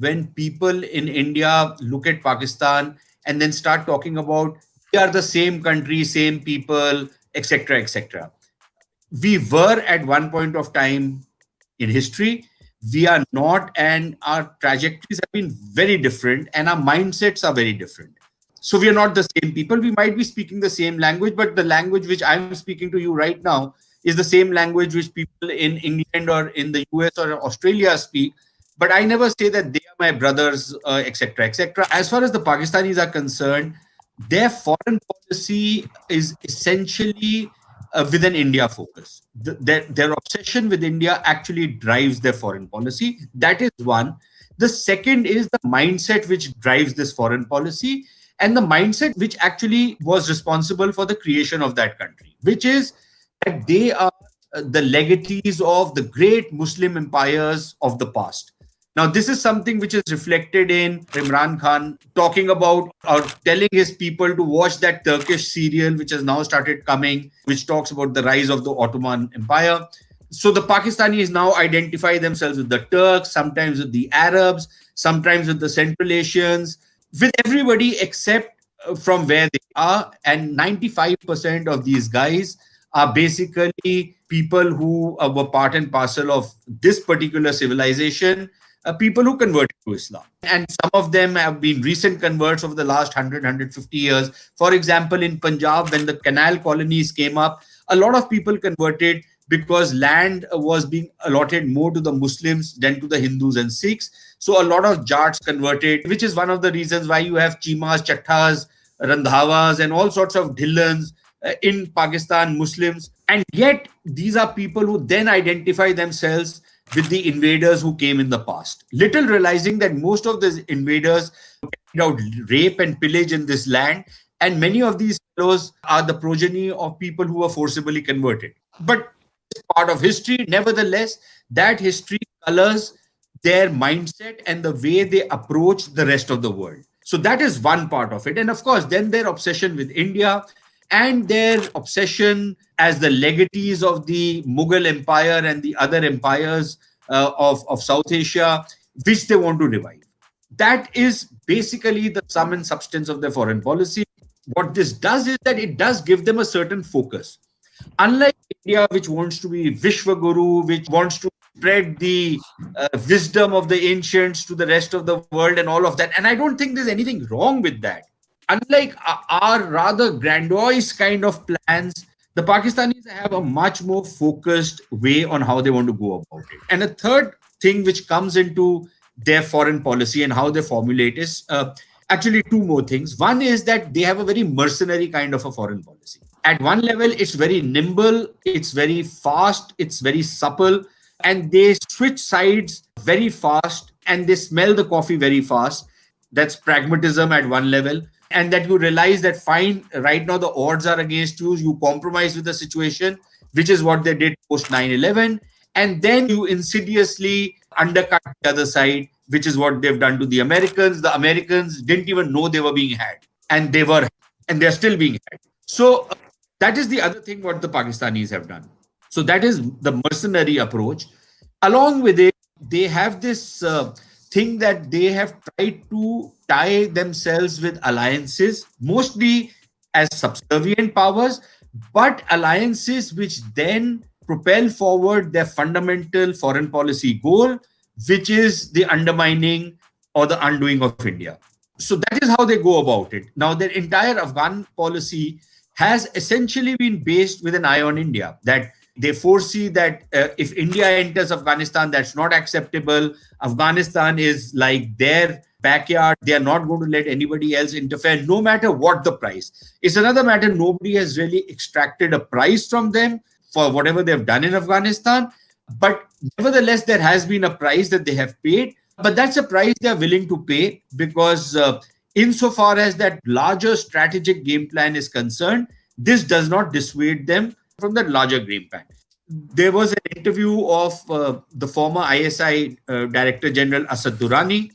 when people in India look at Pakistan and then start talking about we are the same country, same people, etc., etc. We were at one point of time in history. We are not, and our trajectories have been very different, and our mindsets are very different. So we are not the same people. We might be speaking the same language, but the language which I'm speaking to you right now is the same language which people in England or in the US or Australia speak. But I never say that they are my brothers, etc., etc. As far as the Pakistanis are concerned, their foreign policy is essentially with an India focus. Their obsession with India actually drives their foreign policy. That is one. The second is the mindset which drives this foreign policy, and the mindset which actually was responsible for the creation of that country, which is that they are the legatees of the great Muslim empires of the past. Now, this is something which is reflected in Imran Khan talking about or telling his people to watch that Turkish serial, which has now started coming, which talks about the rise of the Ottoman Empire. So the Pakistanis now identify themselves with the Turks, sometimes with the Arabs, sometimes with the Central Asians, with everybody except from where they are. And 95% of these guys are basically people who were part and parcel of this particular civilization, people who converted to Islam. And some of them have been recent converts over the last 100, 150 years. For example, in Punjab, when the canal colonies came up, a lot of people converted because land was being allotted more to the Muslims than to the Hindus and Sikhs. So a lot of Jats converted, which is one of the reasons why you have Chimas, Chattas, Randhavas, and all sorts of Dhillans in Pakistan, Muslims. And yet, these are people who then identify themselves with the invaders who came in the past, little realizing that most of these invaders carried out rape and pillage in this land. And many of these fellows are the progeny of people who were forcibly converted. But it's part of history. Nevertheless, that history colors their mindset and the way they approach the rest of the world. So that is one part of it. And of course, then their obsession with India and their obsession as the legatees of the Mughal Empire and the other empires of South Asia, which they want to revive. That is basically the sum and substance of their foreign policy. What this does is that it does give them a certain focus. Unlike India, which wants to be Vishwaguru, which wants to spread the wisdom of the ancients to the rest of the world and all of that. And I don't think there's anything wrong with that. Unlike our rather grandiose kind of plans, the Pakistanis have a much more focused way on how they want to go about it. And a third thing which comes into their foreign policy and how they formulate is actually two more things. One is that they have a very mercenary kind of a foreign policy. At one level, it's very nimble, it's very fast, it's very supple, and they switch sides very fast and they smell the coffee very fast. That's pragmatism at one level. And that you realize that fine, right now the odds are against you, you compromise with the situation, which is what they did post 9/11. And then you insidiously undercut the other side, which is what they've done to the Americans. The Americans didn't even know they were being had, and they're still being had. So that is the other thing what the Pakistanis have done. So that is the mercenary approach. Along with it, they have this thing that they have tried to tie themselves with alliances, mostly as subservient powers, but alliances which then propel forward their fundamental foreign policy goal, which is the undermining or the undoing of India. So that is how they go about it. Now, their entire Afghan policy has essentially been based with an eye on India, that they foresee that if India enters Afghanistan, that's not acceptable. Afghanistan is like their backyard. They are not going to let anybody else interfere, no matter what the price. It's another matter. Nobody has really extracted a price from them for whatever they've done in Afghanistan. But nevertheless, there has been a price that they have paid. But that's a price they are willing to pay because insofar as that larger strategic game plan is concerned, this does not dissuade them from that larger game plan. There was an interview of the former ISI Director General Asad Durrani,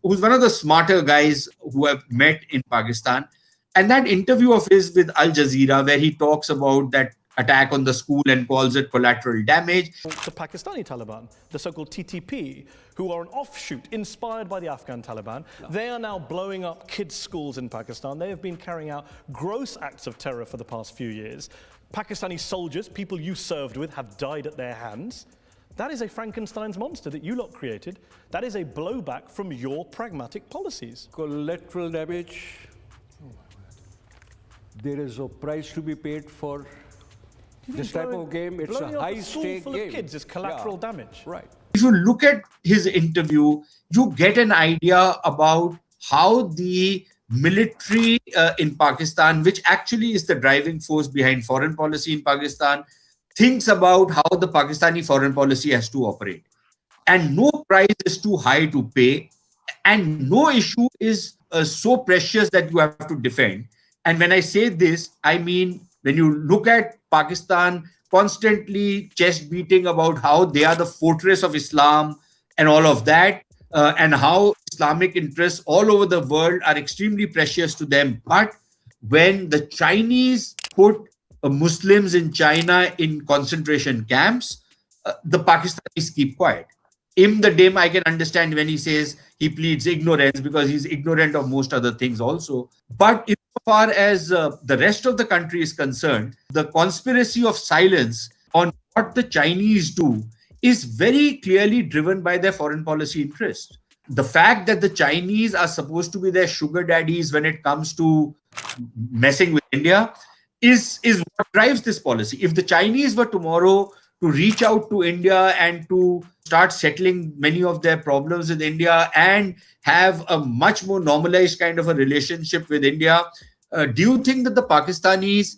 who's one of the smarter guys who have met in Pakistan. And that interview of his with Al Jazeera, where he talks about that attack on the school and calls it collateral damage. The Pakistani Taliban, the so-called TTP, who are an offshoot inspired by the Afghan Taliban, they are now blowing up kids' schools in Pakistan. They have been carrying out gross acts of terror for the past few years. Pakistani soldiers, people you served with, have died at their hands. That is a Frankenstein's monster that you lot created. That is a blowback from your pragmatic policies. Collateral damage. There is a price to be paid for this type of game. It's a high-stake full game. Of kids is collateral damage. Right. If you look at his interview, you get an idea about how the military in Pakistan, which actually is the driving force behind foreign policy in Pakistan, thinks about how the Pakistani foreign policy has to operate. And no price is too high to pay. And no issue is so precious that you have to defend. And when I say this, I mean, when you look at Pakistan constantly chest beating about how they are the fortress of Islam and all of that, and how Islamic interests all over the world are extremely precious to them. But when the Chinese put Muslims in China in concentration camps, the Pakistanis keep quiet. The Dim, I can understand when he says he pleads ignorance because he's ignorant of most other things also. But insofar as the rest of the country is concerned, the conspiracy of silence on what the Chinese do is very clearly driven by their foreign policy interests. The fact that the Chinese are supposed to be their sugar daddies when it comes to messing with India is what drives this policy. If the Chinese were tomorrow to reach out to India and to start settling many of their problems with India and have a much more normalized kind of a relationship with India, do you think that the Pakistanis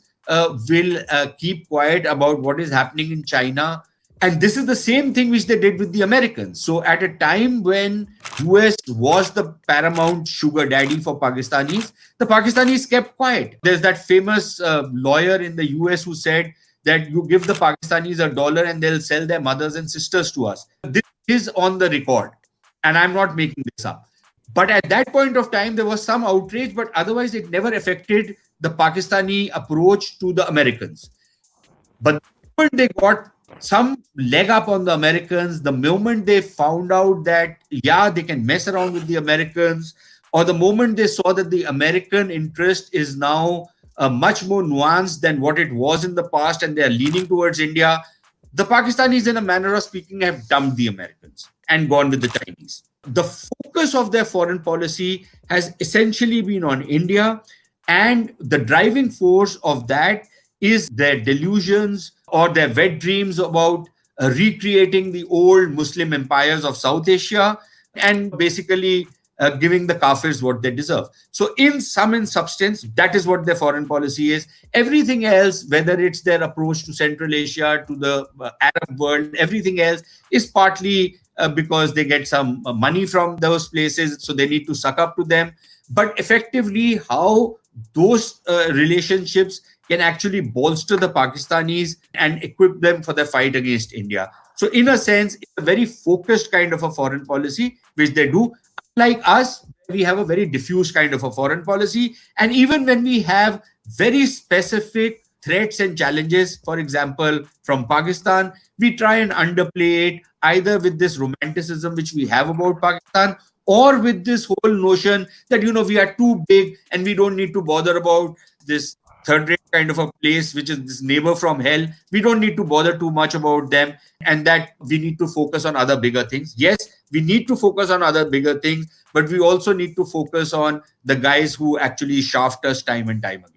will keep quiet about what is happening in China? And this is the same thing which they did with the Americans. So at a time when US was the paramount sugar daddy for Pakistanis, the Pakistanis kept quiet. There's that famous lawyer in the US who said that you give the Pakistanis $1 and they'll sell their mothers and sisters to us. This is on the record, and I'm not making this up. But at that point of time, there was some outrage, but otherwise it never affected the Pakistani approach to the Americans. But when they got some leg up on the Americans, the moment they found out that, yeah, they can mess around with the Americans, or the moment they saw that the American interest is now much more nuanced than what it was in the past, and they're leaning towards India, the Pakistanis, in a manner of speaking, have dumped the Americans and gone with the Chinese. The focus of their foreign policy has essentially been on India, and the driving force of that is their delusions or their wet dreams about recreating the old Muslim empires of South Asia and basically giving the Kafirs what they deserve. So in substance, that is what their foreign policy is. Everything else, whether it's their approach to Central Asia, to the Arab world, everything else is partly because they get some money from those places, so they need to suck up to them. But effectively, how those relationships can actually bolster the Pakistanis and equip them for the fight against India. So in a sense, it's a very focused kind of a foreign policy, which they do. Like us, we have a very diffuse kind of a foreign policy. And even when we have very specific threats and challenges, for example, from Pakistan, we try and underplay it either with this romanticism which we have about Pakistan, or with this whole notion that, we are too big and we don't need to bother about this third-rate kind of a place, which is this neighbor from hell. We don't need to bother too much about them, and that we need to focus on other bigger things. Yes, we need to focus on other bigger things, but we also need to focus on the guys who actually shaft us time and time again.